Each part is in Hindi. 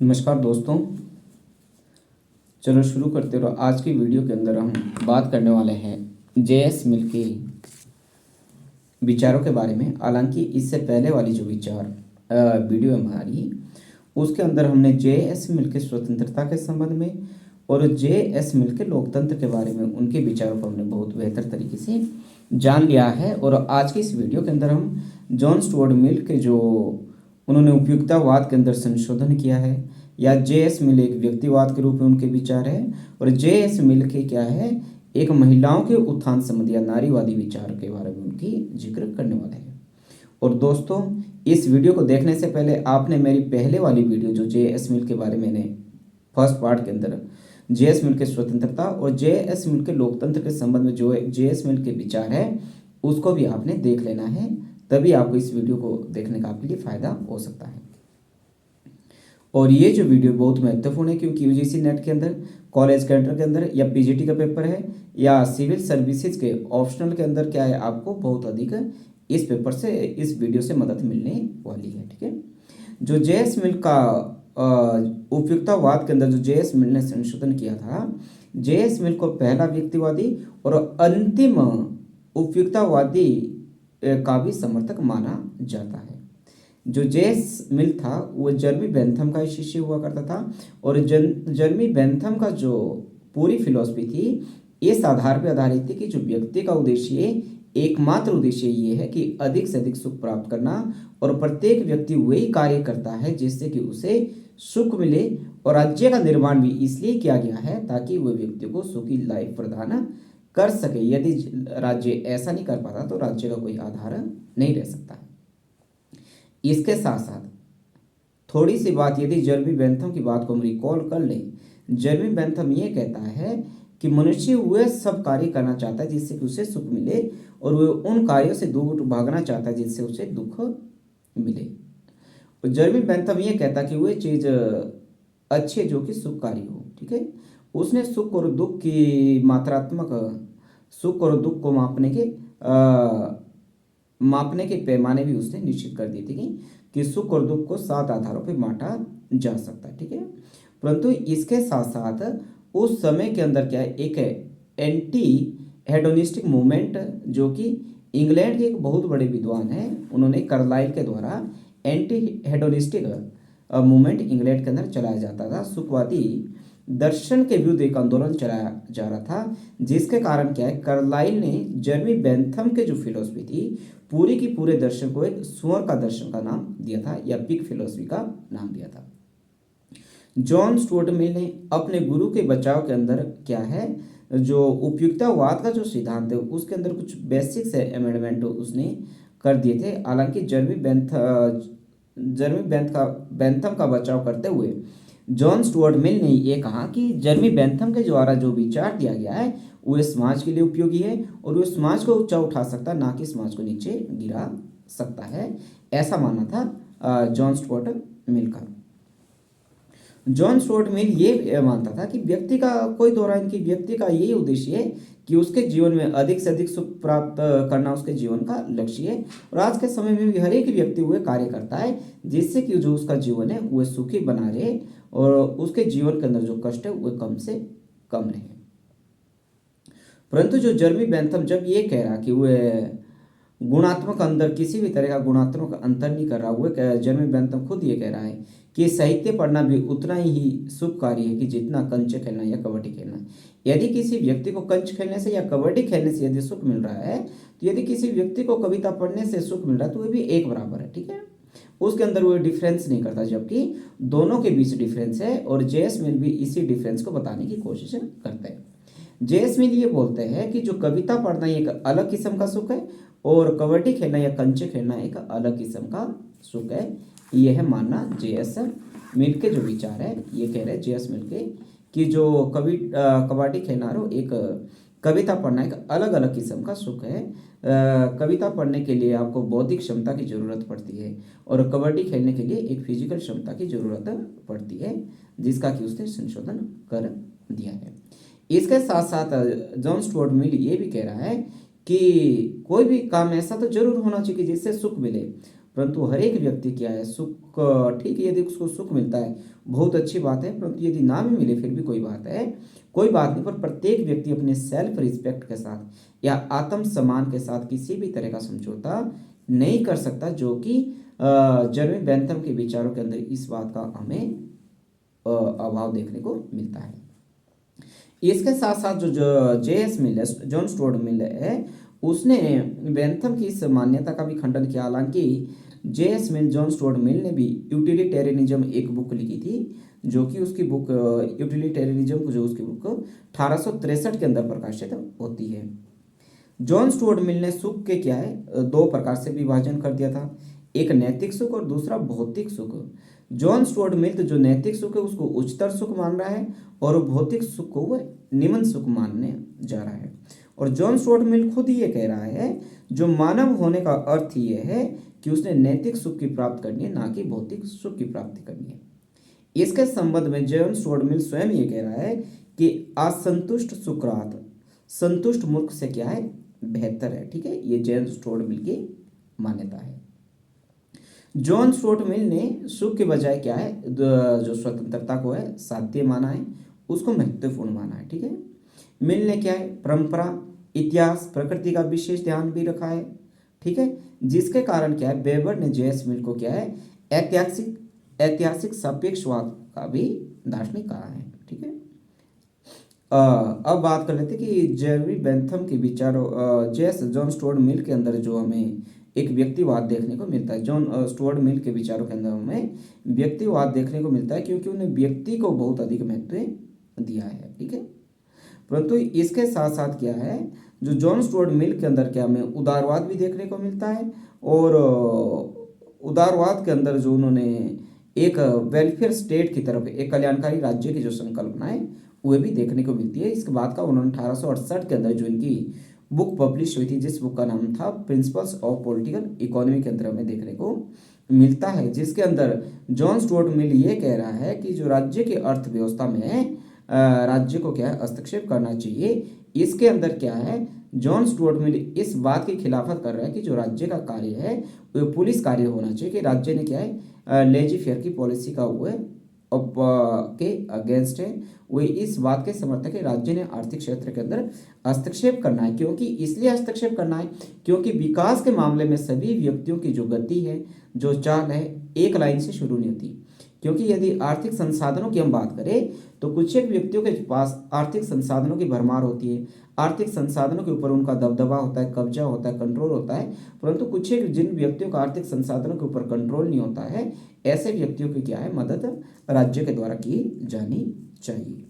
नमस्कार दोस्तों। चलो शुरू करते रहो। आज की वीडियो के अंदर हम बात करने वाले हैं जेएस मिल के विचारों के बारे में। हालांकि इससे पहले वाली जो वीडियो है हमारी, उसके अंदर हमने जेएस मिल के स्वतंत्रता के संबंध में और जेएस मिल के लोकतंत्र के बारे में उनके विचारों को हमने बहुत बेहतर तरीके से जान लिया है। और आज की इस वीडियो के अंदर हम जॉन स्टुअर्ट मिल के जो उन्होंने उपयुक्ततावाद के अंदर संशोधन किया है, या जेएस मिल एक व्यक्तिवाद के रूप में उनके विचार है, और जेएस मिल के क्या है, एक महिलाओं के उत्थान संबंधी या नारीवादी विचार के बारे में उनकी जिक्र करने वाले हैं। और दोस्तों, इस वीडियो को देखने से पहले आपने मेरी पहले वाली वीडियो जो जेएस मिल के बारे में मैंने फर्स्ट पार्ट के अंदर जेएस मिल के स्वतंत्रता और जेएस मिल के लोकतंत्र के संबंध में जो जेएस मिल के विचार है उसको भी आपने देख लेना है, तभी आपको इस वीडियो को देखने का आपके लिए फायदा हो सकता है। और ये जो वीडियो बहुत महत्वपूर्ण है, क्योंकि यूजीसी नेट के अंदर, कॉलेज कैंटर के अंदर, या पीजीटी का पेपर है, या सिविल सर्विसेज के ऑप्शनल के अंदर क्या है, आपको बहुत अधिक इस पेपर से, इस वीडियो से मदद मिलने वाली है। ठीक है। जो जेएस मिल का उपयुक्ततावाद के अंदर जो जेएस मिल ने संशोधन किया था, जेएस मिल को पहला व्यक्तिवादी और अंतिम उपयुक्ततावादी का भी समर्थक माना जाता है। जो जेएस मिल था वो जर्मी बेंथम का शिष्य हुआ करता था, और जर्मी बेंथम का जो पूरी फिलॉसफी थी इस आधार पर आधारित थी कि जो व्यक्ति का उद्देश्य, एकमात्र उद्देश्य ये है कि अधिक से अधिक सुख प्राप्त करना, और प्रत्येक व्यक्ति वही कार्य करता है जिससे कि उसे सुख मिले, और राज्य का निर्माण भी इसलिए किया गया है ताकि वह व्यक्ति को सुखी लाइफ प्रदान कर सके। यदि राज्य ऐसा नहीं कर पाता तो राज्य का कोई आधार नहीं रह सकता है। इसके साथ साथ थोड़ी सी बात, यदि जर्मी बेंथम की बात को हम रिकॉल कर लें, जर्मी बेंथम ये कहता है कि मनुष्य वह सब कार्य करना चाहता है जिससे कि उसे सुख मिले, और वह उन कार्यों से दूर भागना चाहता है जिससे उसे दुख मिले। और जर्मी बेंथम ये कहता है कि वह चीज अच्छी है जो कि सुखकारी हो। ठीक है। उसने सुख और दुख की मात्रात्मक, सुख और दुख को मापने के पैमाने भी उसने निश्चित कर दिए थे कि सुख और दुख को 7 आधारों पर बांटा जा सकता है। ठीक है। परंतु इसके साथ साथ उस समय के अंदर क्या है, एक एंटी हेडोनिस्टिक मूवमेंट, जो कि इंग्लैंड के एक बहुत बड़े विद्वान हैं, उन्होंने कार्लाइल के द्वारा एंटी हेडोनिस्टिक मूवमेंट इंग्लैंड के अंदर चलाया जाता था। सुखवादी दर्शन के विरुद्ध एक आंदोलन चलाया जा रहा था, जिसके कारण क्या है, कार्लाइल ने जर्मी बेंथम के जो फिलोसफी थी पूरी की पूरे दर्शन को एक सुअर का दर्शन का नाम दिया था, या पिग फिलोसफी का नाम दिया था। जॉन स्टुअर्ट मिल ने अपने गुरु के बचाव के अंदर क्या है, जो उपयुक्ततावाद का जो सिद्धांत है उसके अंदर कुछ बेसिक से अमेंडमेंट उसने कर दिए थे। हालांकि बेंथम का बचाव करते हुए जॉन स्टुअर्ट मिल ने यह कहा कि जर्मी बेंथम के द्वारा जो विचार दिया गया है वो समाज के लिए उपयोगी है, और वो समाज को ऊंचा उठा सकता है, ना कि समाज को नीचे गिरा सकता है। ऐसा मानना था जॉन स्टुअर्ट मिल का। जॉन स्टुअर्ट मिल ये मानता था कि व्यक्ति का कोई दौरान की व्यक्ति का यही उद्देश्य है कि उसके जीवन में अधिक से अधिक सुख प्राप्त करना उसके जीवन का लक्ष्य है, और आज के समय में भी हर एक व्यक्ति वह कार्य करता है जिससे कि जो उसका जीवन है वह सुखी बना रहे, और उसके जीवन के अंदर जो कष्ट है वह कम से कम रहे। परंतु जो जर्मी बेंथम जब ये कह रहा कि वह गुणात्मक अंतर, किसी भी तरह का गुणात्मक अंतर नहीं कर रहा, वह जर्मी बेंथम खुद ये कह रहा है कि साहित्य पढ़ना भी उतना ही सुखकारी है कि जितना कंचे खेलना या कबड्डी खेलना। यदि किसी व्यक्ति को कंच खेलने से या कबड्डी खेलने से यदि सुख मिल रहा है, तो यदि किसी व्यक्ति को कविता पढ़ने से सुख मिल रहा है तो वह भी एक बराबर है। ठीक है। उसके अंदर वो डिफरेंस नहीं करता, जबकि दोनों के बीच डिफरेंस है, और जेएस मिल भी इसी डिफरेंस को बताने की कोशिश करते हैं। जेएस मिल ये बोलते हैं कि जो कविता पढ़ना एक अलग किस्म का सुख है, और कबड्डी खेलना या कंचे खेलना एक अलग किस्म का सुख है। यह है मानना जेएस मिल के जो विचार है। ये कह रहे हैं जेएस मिल के कि जो कबड्डी खेलना हो, एक कविता पढ़ना एक अलग अलग किस्म का सुख है। कविता पढ़ने के लिए आपको बौद्धिक क्षमता की जरूरत पड़ती है, और कबड्डी खेलने के लिए एक फिजिकल क्षमता की जरूरत पड़ती है, जिसका कि उसने संशोधन कर दिया है। इसके साथ साथ जॉन स्टुअर्ट मिल ये भी कह रहा है कि कोई भी काम ऐसा तो जरूर होना चाहिए कि जिससे सुख मिले, परंतु हर एक व्यक्ति क्या है सुख, ठीक है यदि उसको सुख मिलता है बहुत अच्छी बात है, परंतु यदि ना भी मिले फिर भी कोई बात है, कोई बात नहीं। पर प्रत्येक व्यक्ति अपने सेल्फ रिस्पेक्ट के साथ या आत्म सम्मान के साथ किसी भी तरह का समझौता नहीं कर सकता, जो कि जर्मी बेंथम के विचारों के अंदर इस बात का हमें अभाव देखने को मिलता है। इसके साथ साथ जो जे.एस. मिल है, जॉन स्टुअर्ट मिल है, उसने बेंथम की इस मान्यता का भी खंडन किया। हालांकि जे.एस. मिल, जॉन स्टुअर्ट मिल ने भी यूटिलिटेरियनिज्म एक बुक लिखी थी, जो कि उसकी बुक यूटिलिटेरियनिज्म जो उसकी बुक 1863 के अंदर प्रकाशित होती है। जॉन स्टुअर्ट मिल ने सुख के क्या है दो प्रकार से विभाजन कर दिया था, एक नैतिक सुख और दूसरा भौतिक सुख। जॉन स्टुअर्ट मिल तो जो नैतिक सुख है उसको उच्चतर सुख मान रहा है और भौतिक सुख को वह निम्न सुख मानने जा रहा है। और जॉन स्टुअर्ट मिल खुद ये कह रहा है जो मानव होने का अर्थ ये है कि उसने नैतिक सुख की प्राप्ति करनी है, ना कि भौतिक सुख की प्राप्ति करनी है। इसके संबंध में जॉन स्टुअर्ट मिल स्वयं ये कह रहा है कि असंतुष्ट सुकरात संतुष्ट मूर्ख से क्या है बेहतर है। ठीक है, ये जॉन स्टुअर्ट मिल की मान्यता है। जॉन स्टुअर्ट मिल ने सुख के बजाय क्या है जो स्वतंत्रता को है साध्य माना है, उसको महत्वपूर्ण माना है। ठीक है, मिल ने क्या है परंपरा, इतिहास, प्रकृति का विशेष ध्यान भी रखा है। ठीक है, जिसके कारण क्या है वेबर ने जे.एस. मिल को क्या है ऐतिहासिक सापेक्षवाद का भी दार्शनिक कहा है। ठीक है, अब बात कर लेते कि जेरमी बेंथम के विचारों जॉन स्टुअर्ट मिल के अंदर जो हमें एक व्यक्तिवाद देखने को मिलता है। जॉन स्टुअर्ट मिल के विचारों के अंदर हमें व्यक्तिवाद देखने को मिलता है, क्योंकि उन्हें व्यक्ति को बहुत अधिक महत्व दिया है। ठीक है, परंतु इसके साथ साथ क्या है जो जॉन स्टुअर्ट मिल के अंदर क्या हमें उदारवाद भी देखने को मिलता है, और उदारवाद के अंदर जो उन्होंने एक वेलफेयर स्टेट की तरफ, एक कल्याणकारी राज्य की जो संकल्पना है वह भी देखने को मिलती है। इसके बाद का उन्होंने 1868 के अंदर जो इनकी बुक पब्लिश हुई थी, जिस बुक का नाम था प्रिंसिपल्स ऑफ पॉलिटिकल इकोनॉमी, के अंदर हमें देखने को मिलता है, जिसके अंदर जॉन स्टुअर्ट मिल ये कह रहा है कि जो राज्य की अर्थव्यवस्था में राज्य को क्या है हस्तक्षेप करना चाहिए। इसके अंदर क्या है जॉन स्टुअर्ट मिल इस बात की खिलाफत कर रहा है कि जो राज्य का कार्य है वो पुलिस कार्य होना चाहिए, कि राज्य ने क्या है लेजी फेयर की पॉलिसी का वो के अगेंस्ट है। वे इस बात के समर्थक है राज्य ने आर्थिक क्षेत्र के अंदर हस्तक्षेप करना है, क्योंकि इसलिए हस्तक्षेप करना है क्योंकि विकास के मामले में सभी व्यक्तियों की जो गति है, जो चाल है, एक लाइन से शुरू नहीं होती। क्योंकि यदि आर्थिक संसाधनों की हम बात करें तो कुछ एक व्यक्तियों के पास आर्थिक संसाधनों की भरमार होती है, आर्थिक संसाधनों के ऊपर उनका दबदबा होता है, कब्जा होता है, कंट्रोल होता है, परंतु कुछ एक जिन व्यक्तियों का आर्थिक संसाधनों के ऊपर कंट्रोल नहीं होता है, ऐसे व्यक्तियों की क्या है मदद राज्य के द्वारा की जानी चाहिए।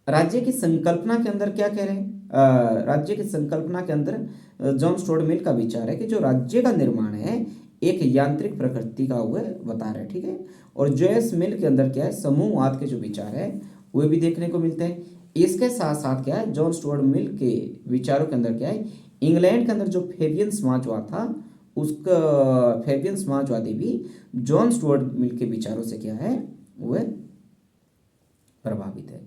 राज्य की संकल्पना के अंदर क्या कह रहे हैं राज्य की संकल्पना के अंदर जॉन स्टुअर्ट मिल का विचार है कि जो राज्य का निर्माण है एक यांत्रिक प्रकृति का वो बता रहे हैं। ठीक है, और जे.एस. मिल के अंदर क्या है समूहवाद के जो विचार है वे भी देखने को मिलते हैं। इसके साथ साथ क्या है जॉन स्टुअर्ट मिल के विचारों के अंदर क्या है इंग्लैंड के अंदर जो फेबियन समाजवाद था, उसका फेबियन समाजवादी भी जॉन स्टुअर्ट मिल के विचारों से क्या है वह प्रभावित है।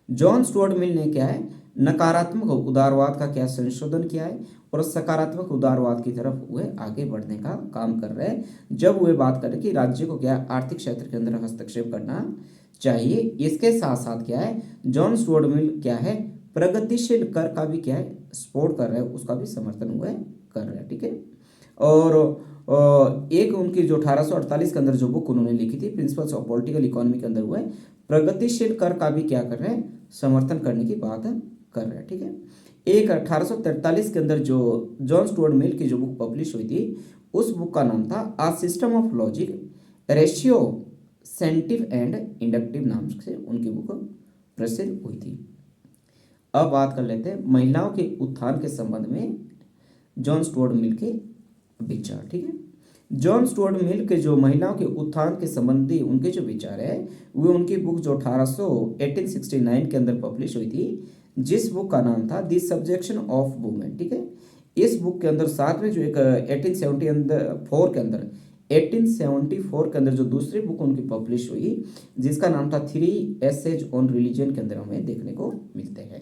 जॉन स्टुअर्ट मिल ने क्या है नकारात्मक उदारवाद का क्या संशोधन किया है और सकारात्मक उदारवाद की तरफ वह आगे बढ़ने का काम कर रहे हैं, जब वे बात करें कि राज्य को क्या आर्थिक क्षेत्र के अंदर हस्तक्षेप करना चाहिए। इसके साथ साथ क्या है जॉन स्टुअर्ट मिल क्या है प्रगतिशील कर का भी क्या है सपोर्ट कर रहे हैं, उसका भी समर्थन हुए कर रहे हैं। ठीक है, और एक उनकी जो 1848 के अंदर जो बुक उन्होंने लिखी थी प्रिंसिपल्स ऑफ पॉलिटिकल इकोनॉमी के अंदर हुए प्रगतिशील कर का भी क्या कर रहे हैं समर्थन करने की बात कर रहे हैं। ठीक है, एक 1843 के अंदर जो जॉन स्टुअर्ट मिल की जो बुक पब्लिश हुई थी उस बुक का नाम था a system of logic ratiocinative and inductive नाम से उनकी बुक प्रसिद्ध हुई थी। अब बात कर लेते हैं महिलाओं के उत्थान के संबंध में जॉन स्टुअर्ट मिल के विचार। ठीक है, जॉन स्टुअर्ट मिल के जो महिलाओं के उत्थान के संबंधी उनके जो विचार है वो उनकी बुक जो 1869 के अंदर पब्लिश हुई थी, जिस बुक का नाम था द सब्जेक्शन ऑफ वुमेन। ठीक है, इस बुक के अंदर साथ में जो एक 1874 के अंदर जो दूसरी बुक उनकी पब्लिश हुई जिसका नाम था 3 एसेज ऑन रिलीजन के अंदर हमें देखने को मिलते हैं।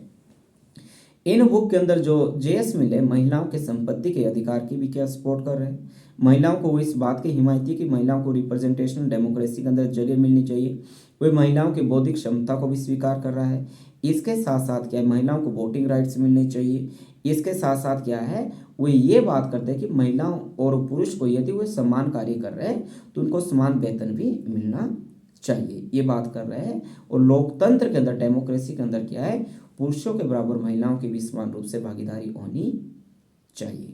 इन बुक के अंदर जो जेएस मिल है महिलाओं के संपत्ति के अधिकार की भी क्या सपोर्ट कर रहे हैं, महिलाओं को वो इस बात की हिमायती है कि महिलाओं को रिप्रेजेंटेशनल डेमोक्रेसी के अंदर जगह मिलनी चाहिए, वह महिलाओं की बौद्धिक क्षमता को भी स्वीकार कर रहा है। इसके साथ साथ क्या है, महिलाओं को वोटिंग राइट्स मिलने चाहिए। इसके साथ साथ क्या है, वो ये बात करते हैं कि महिलाओं और पुरुष को यदि वे समान कार्य कर रहे हैं तो उनको समान वेतन भी मिलना चाहिए, ये बात कर रहे हैं। और लोकतंत्र के अंदर, डेमोक्रेसी के अंदर क्या है, पुरुषों के बराबर महिलाओं की भी समान रूप से भागीदारी होनी चाहिए,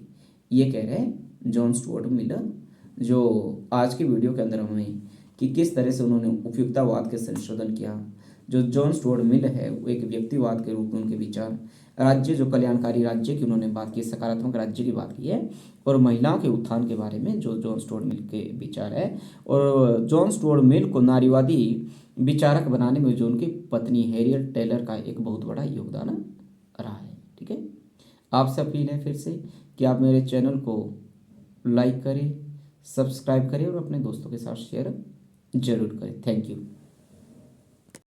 ये कह रहे हैं जॉन स्टुअर्ट मिल। जो आज की वीडियो के अंदर हमें कि किस तरह से उन्होंने उपयुक्ततावाद के संशोधन किया। जो जॉन स्टुअर्ट मिल है वो एक व्यक्तिवाद के रूप में उनके विचार, राज्य जो कल्याणकारी राज्य की उन्होंने बात की, सकारात्मक राज्य की बात की है, और महिलाओं के उत्थान के बारे में जो जॉन स्टुअर्ट मिल के विचार है। और जॉन स्टुअर्ट मिल को नारीवादी विचारक बनाने में जो उनकी पत्नी हैरियट टेलर का एक बहुत बड़ा योगदान रहा है। ठीक है, आपसे अपील है फिर से कि आप मेरे चैनल को लाइक करें, सब्सक्राइब करें और अपने दोस्तों के साथ शेयर जरूर करें। Thank you.